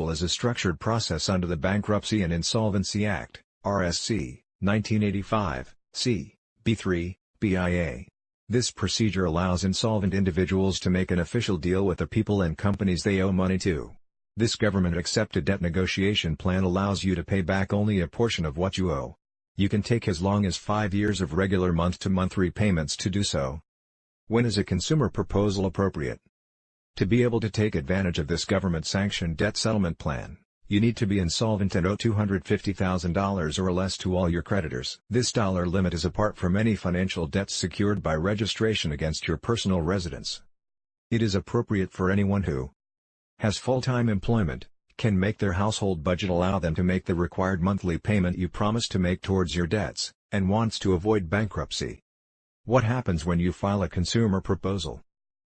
is a structured process under the Bankruptcy and Insolvency Act, RSC, 1985, c. B3, BIA. This procedure allows insolvent individuals to make an official deal with the people and companies they owe money to. This government-accepted debt negotiation plan allows you to pay back only a portion of what you owe. You can take as long as 5 years of regular month-to-month repayments to do so. When is a consumer proposal appropriate? To be able to take advantage of this government-sanctioned debt settlement plan, you need to be insolvent and owe $250,000 or less to all your creditors. This dollar limit is apart from any financial debts secured by registration against your personal residence. It is appropriate for anyone who has full-time employment, can make their household budget allow them to make the required monthly payment you promised to make towards your debts, and wants to avoid bankruptcy. What happens when you file a consumer proposal?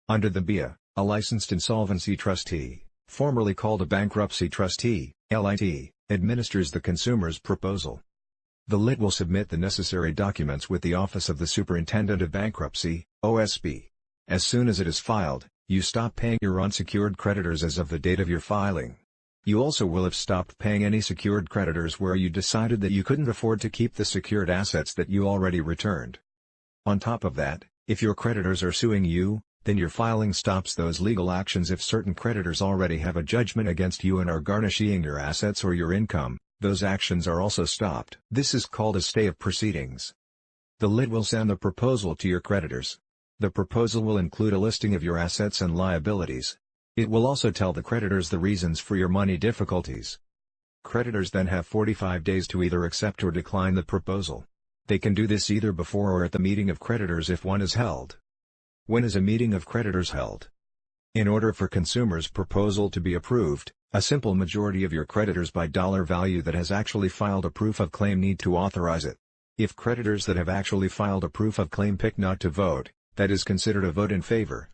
Under the BIA, a licensed insolvency trustee, formerly called a bankruptcy trustee, LIT, administers the consumer's proposal. The LIT will submit the necessary documents with the Office of the Superintendent of Bankruptcy, OSB. As soon as it is filed, you stop paying your unsecured creditors as of the date of your filing. You also will have stopped paying any secured creditors where you decided that you couldn't afford to keep the secured assets that you already returned. On top of that, if your creditors are suing you, then your filing stops those legal actions. If certain creditors already have a judgment against you and are garnishing your assets or your income, those actions are also stopped. This is called a stay of proceedings. The LIT will send the proposal to your creditors. The proposal will include a listing of your assets and liabilities. It will also tell the creditors the reasons for your money difficulties. Creditors then have 45 days to either accept or decline the proposal. They can do this either before or at the meeting of creditors if one is held. When is a meeting of creditors held? In order for consumers' proposal to be approved, a simple majority of your creditors by dollar value that has actually filed a proof of claim need to authorize it. If creditors that have actually filed a proof of claim pick not to vote, that is considered a vote in favor.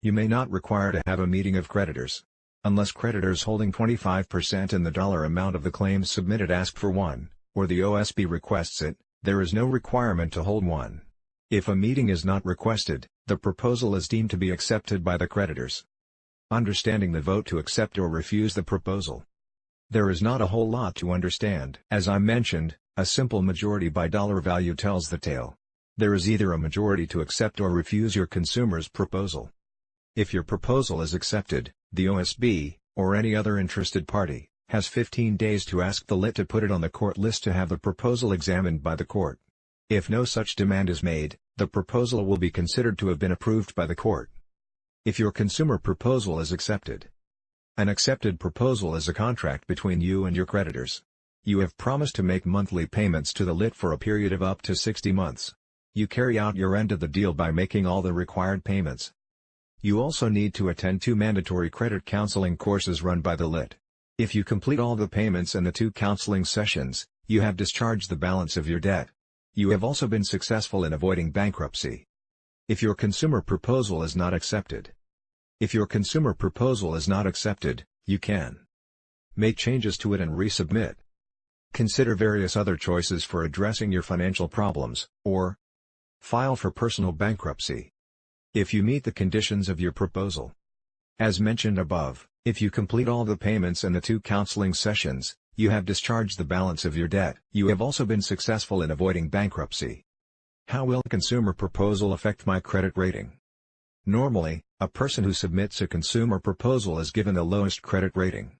You may not require to have a meeting of creditors. Unless creditors holding 25% in the dollar amount of the claims submitted ask for one, or the OSB requests it, there is no requirement to hold one. If a meeting is not requested, the proposal is deemed to be accepted by the creditors. Understanding the vote to accept or refuse the proposal. There is not a whole lot to understand. As I mentioned, a simple majority by dollar value tells the tale. There is either a majority to accept or refuse your consumer's proposal. If your proposal is accepted, the OSB, or any other interested party, has 15 days to ask the LIT to put it on the court list to have the proposal examined by the court. If no such demand is made, the proposal will be considered to have been approved by the court. If your consumer proposal is accepted. An accepted proposal is a contract between you and your creditors. You have promised to make monthly payments to the LIT for a period of up to 60 months. You carry out your end of the deal by making all the required payments. You also need to attend 2 mandatory credit counseling courses run by the LIT. If you complete all the payments and the 2 counseling sessions, you have discharged the balance of your debt. You have also been successful in avoiding bankruptcy. If your consumer proposal is not accepted. If your consumer proposal is not accepted, you can make changes to it and resubmit. Consider various other choices for addressing your financial problems, or file for personal bankruptcy. If you meet the conditions of your proposal. As mentioned above, if you complete all the payments and the 2 counseling sessions, you have discharged the balance of your debt. You have also been successful in avoiding bankruptcy. How will a consumer proposal affect my credit rating? Normally, a person who submits a consumer proposal is given the lowest credit rating.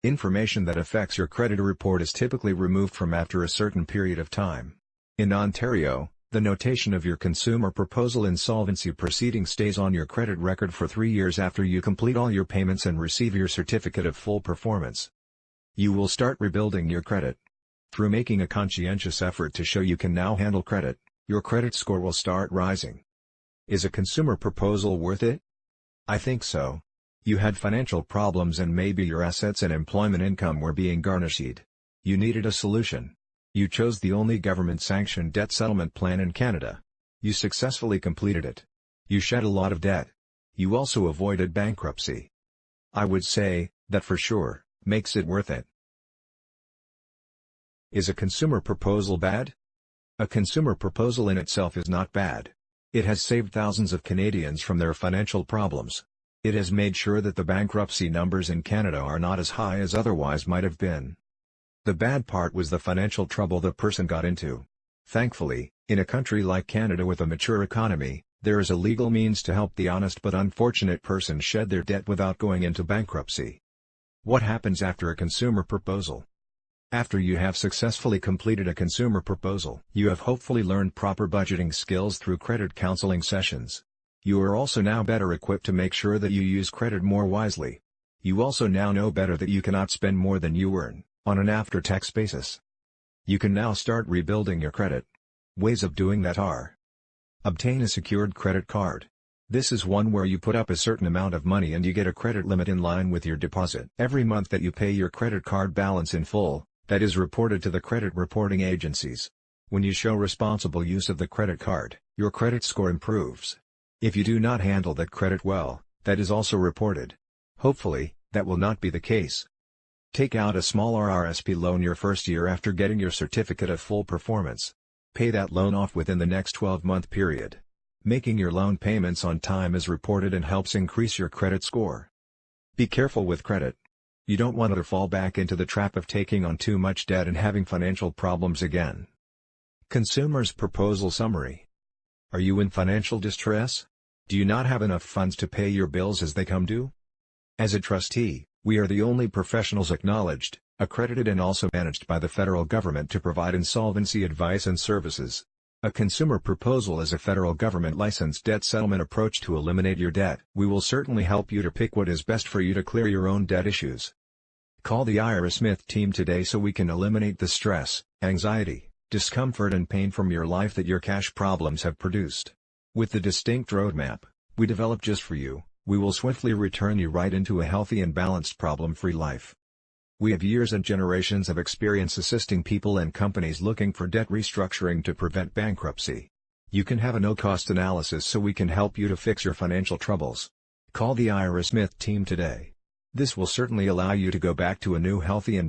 Information that affects your credit report is typically removed from after a certain period of time. In Ontario, the notation of your consumer proposal insolvency proceeding stays on your credit record for 3 years after you complete all your payments and receive your certificate of full performance. You will start rebuilding your credit. Through making a conscientious effort to show you can now handle credit, your credit score will start rising. Is a consumer proposal worth it? I think so. You had financial problems and maybe your assets and employment income were being garnished. You needed a solution. You chose the only government-sanctioned debt settlement plan in Canada. You successfully completed it. You shed a lot of debt. You also avoided bankruptcy. I would say, that for sure, makes it worth it. Is a consumer proposal bad? A consumer proposal in itself is not bad. It has saved thousands of Canadians from their financial problems. It has made sure that the bankruptcy numbers in Canada are not as high as otherwise might have been. The bad part was the financial trouble the person got into. Thankfully, in a country like Canada with a mature economy, there is a legal means to help the honest but unfortunate person shed their debt without going into bankruptcy. What happens after a consumer proposal? After you have successfully completed a consumer proposal, you have hopefully learned proper budgeting skills through credit counseling sessions. You are also now better equipped to make sure that you use credit more wisely. You also now know better that you cannot spend more than you earn, on an after-tax basis. You can now start rebuilding your credit. Ways of doing that are: obtain a secured credit card. This is one where you put up a certain amount of money and you get a credit limit in line with your deposit. Every month that you pay your credit card balance in full, that is reported to the credit reporting agencies. When you show responsible use of the credit card, your credit score improves. If you do not handle that credit well, that is also reported. Hopefully, that will not be the case. Take out a small RRSP loan your first year after getting your certificate of full performance. Pay that loan off within the next 12-month period. Making your loan payments on time is reported and helps increase your credit score. Be careful with credit. You don't want to fall back into the trap of taking on too much debt and having financial problems again. Consumer's Proposal Summary. Are you in financial distress? Do you not have enough funds to pay your bills as they come due? As a trustee, we are the only professionals acknowledged, accredited and also managed by the federal government to provide insolvency advice and services. A consumer proposal is a federal government licensed debt settlement approach to eliminate your debt. We will certainly help you to pick what is best for you to clear your own debt issues. Call the Ira Smith team today so we can eliminate the stress, anxiety, discomfort and pain from your life that your cash problems have produced. With the distinct roadmap we developed just for you, we will swiftly return you right into a healthy and balanced problem-free life. We have years and generations of experience assisting people and companies looking for debt restructuring to prevent bankruptcy. You can have a no-cost analysis so we can help you to fix your financial troubles. Call the Ira Smith team today. This will certainly allow you to go back to a new healthy and